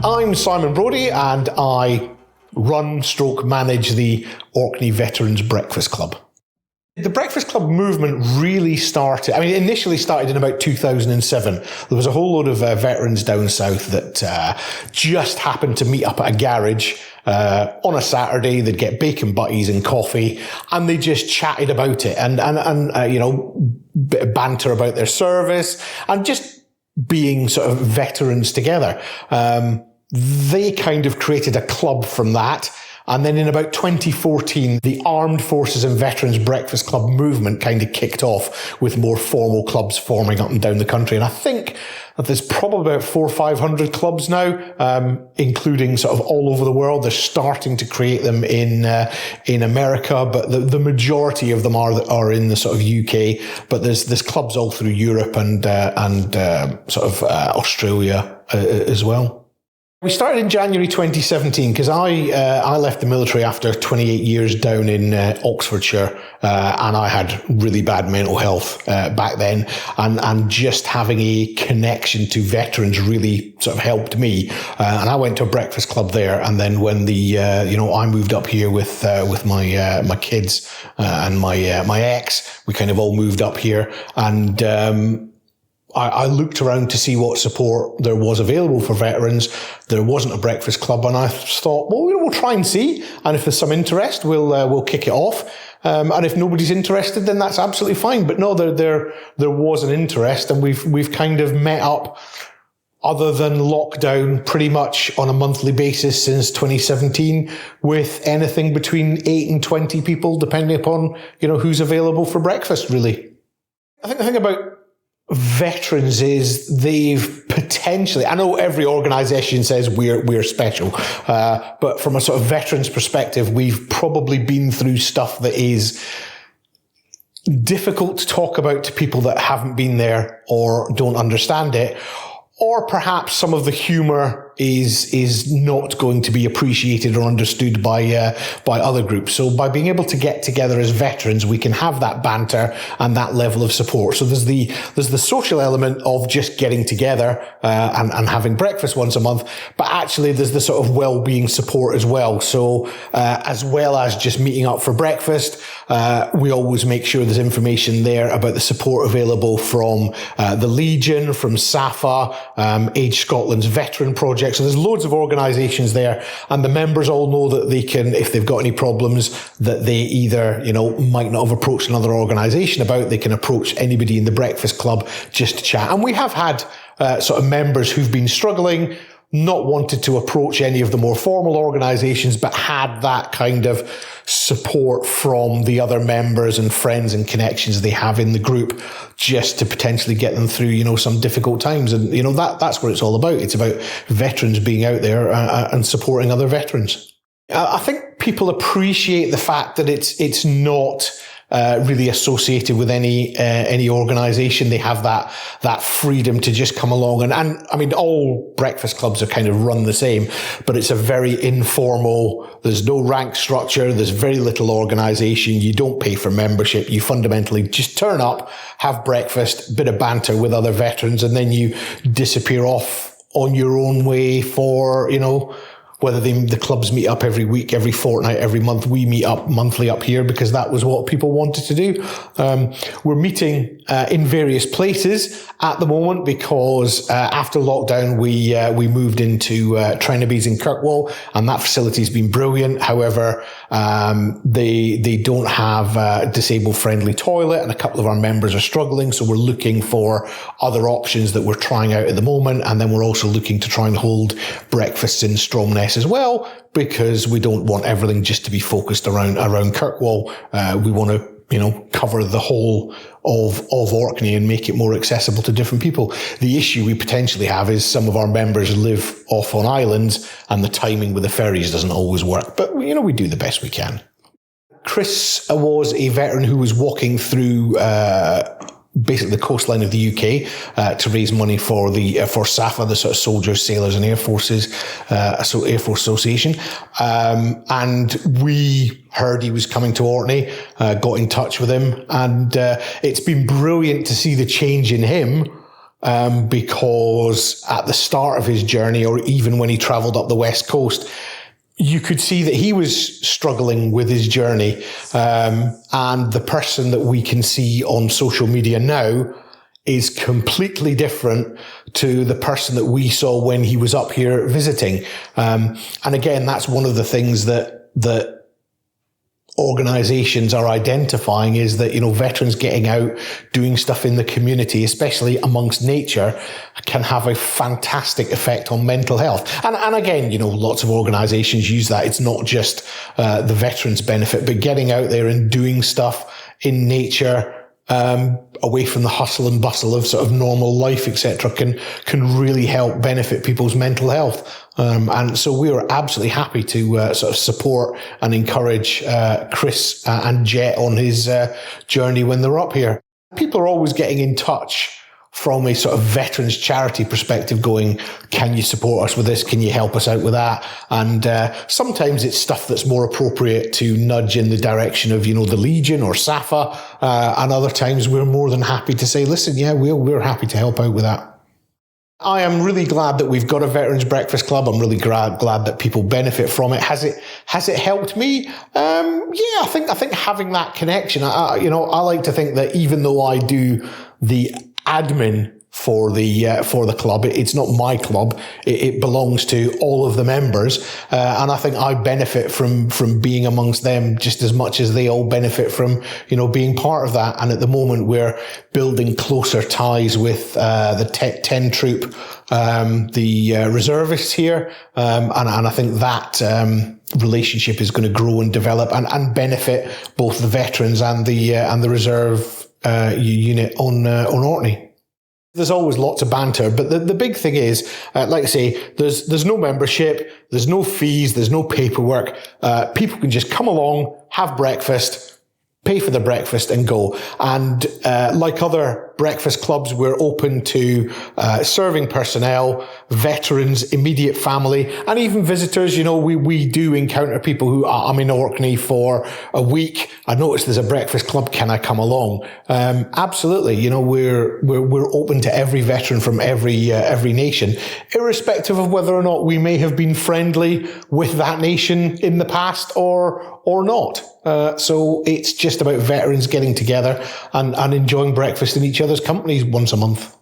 I'm Simon Brodie and I manage the Orkney Veterans Breakfast Club. The Breakfast Club movement really started, initially started in about 2007. There was a whole load of veterans down south that just happened to meet up at a garage on a Saturday. They'd get bacon butties and coffee, and they just chatted about it and bit of banter about their service and just being sort of veterans together. They kind of created a club from that. And then in about 2014, the Armed Forces and Veterans Breakfast Club movement kind of kicked off with more formal clubs forming up and down the country. And I think that there's probably about 400 or 500 clubs now, including sort of all over the world. They're starting to create them in America, but the majority of them are in the sort of UK. But there's clubs all through Europe and Australia as well. We started in January 2017 because I left the military after 28 years down in Oxfordshire, and I had really bad mental health back then, and just having a connection to veterans really sort of helped me. And I went to a breakfast club there, and then when I moved up here with my kids and my ex, we kind of all moved up here, and I looked around to see what support there was available for veterans. There wasn't a breakfast club, and I thought, well, we'll try and see. And if there's some interest, we'll kick it off. And if nobody's interested, then that's absolutely fine. But no, there was an interest, and we've kind of met up, other than lockdown, pretty much on a monthly basis since 2017, with anything between 8 and 20 people, depending upon who's available for breakfast. Really, I think the thing about veterans is they've potentially, I know every organisation says we're special, but from a sort of veterans perspective, we've probably been through stuff that is difficult to talk about to people that haven't been there or don't understand it, or perhaps some of the humour is not going to be appreciated or understood by other groups. So by being able to get together as veterans, we can have that banter and that level of support. So there's the social element of just getting together and having breakfast once a month, but actually there's the sort of well-being support as well. So as well as just meeting up for breakfast, we always make sure there's information there about the support available from the Legion, from SAFA, Age Scotland's veteran project. So there's loads of organisations there, and the members all know that they can, if they've got any problems that they either, might not have approached another organisation about, they can approach anybody in the breakfast club just to chat. And we have had sort of members who've been struggling, not wanted to approach any of the more formal organisations, but had that kind of support from the other members and friends and connections they have in the group, just to potentially get them through, some difficult times. And, that's what it's all about. It's about veterans being out there and supporting other veterans. I think people appreciate the fact that it's not really associated with any organisation. They have that freedom to just come along and all breakfast clubs are kind of run the same, but it's a very informal. There's no rank structure. There's very little organisation. You don't pay for membership. You fundamentally just turn up, have breakfast, bit of banter with other veterans, and then you disappear off on your own way for whether the clubs meet up every week, every fortnight, every month. We meet up monthly up here because that was what people wanted to do. We're meeting in various places at the moment because after lockdown we moved into Trenabees in Kirkwall, and that facility's been brilliant. However, they don't have a disabled friendly toilet, and a couple of our members are struggling, so we're looking for other options that we're trying out at the moment. And then we're also looking to try and hold breakfasts in Stromness as well, because we don't want everything just to be focused around Kirkwall. We want to cover the whole of Orkney and make it more accessible to different people. The issue we potentially have is some of our members live off on islands, and the timing with the ferries doesn't always work, but we do the best we can. Chris was a veteran who was walking through basically the coastline of the UK to raise money for SAFA, the sort of Soldiers, Sailors and Air Forces, Air Force Association. And we heard he was coming to Orkney, got in touch with him, and it's been brilliant to see the change in him because at the start of his journey, or even when he travelled up the West Coast, you could see that he was struggling with his journey. And the person that we can see on social media now is completely different to the person that we saw when he was up here visiting. And again, that's one of the things that organisations are identifying, is that, veterans getting out, doing stuff in the community, especially amongst nature, can have a fantastic effect on mental health. And again, lots of organisations use that. It's not just the veterans benefit, but getting out there and doing stuff in nature, away from the hustle and bustle of sort of normal life, etc., can really help benefit people's mental health. And so we were absolutely happy to sort of support and encourage Chris and Jet on his journey when they're up here. People are always getting in touch from a sort of veterans charity perspective, going, can you support us with this? Can you help us out with that? And sometimes it's stuff that's more appropriate to nudge in the direction of, the Legion or SAFA. And other times we're more than happy to say, listen, yeah, we're happy to help out with that. I am really glad that we've got a Veterans Breakfast Club. I'm really glad that people benefit from it. Has it helped me? Yeah, I think having that connection, I like to think that even though I do the admin for the club, it's not my club. It belongs to all of the members, and I think I benefit from being amongst them just as much as they all benefit from being part of that. And at the moment, we're building closer ties with the Tech 10 troop, the reservists here, and I think that relationship is going to grow and develop and benefit both the veterans and the reserve unit on Orkney. There's always lots of banter, but the big thing is, like I say, there's no membership, there's no fees, there's no paperwork. People can just come along, have breakfast, pay for the breakfast and go. And like other breakfast clubs, we're open to serving personnel, veterans, immediate family, and even visitors. We do encounter people who I'm in Orkney for a week. I noticed there's a breakfast club. Can I come along? Absolutely. We're open to every veteran from every nation, irrespective of whether or not we may have been friendly with that nation in the past or not. So it's just about veterans getting together and enjoying breakfast in each other's companies once a month.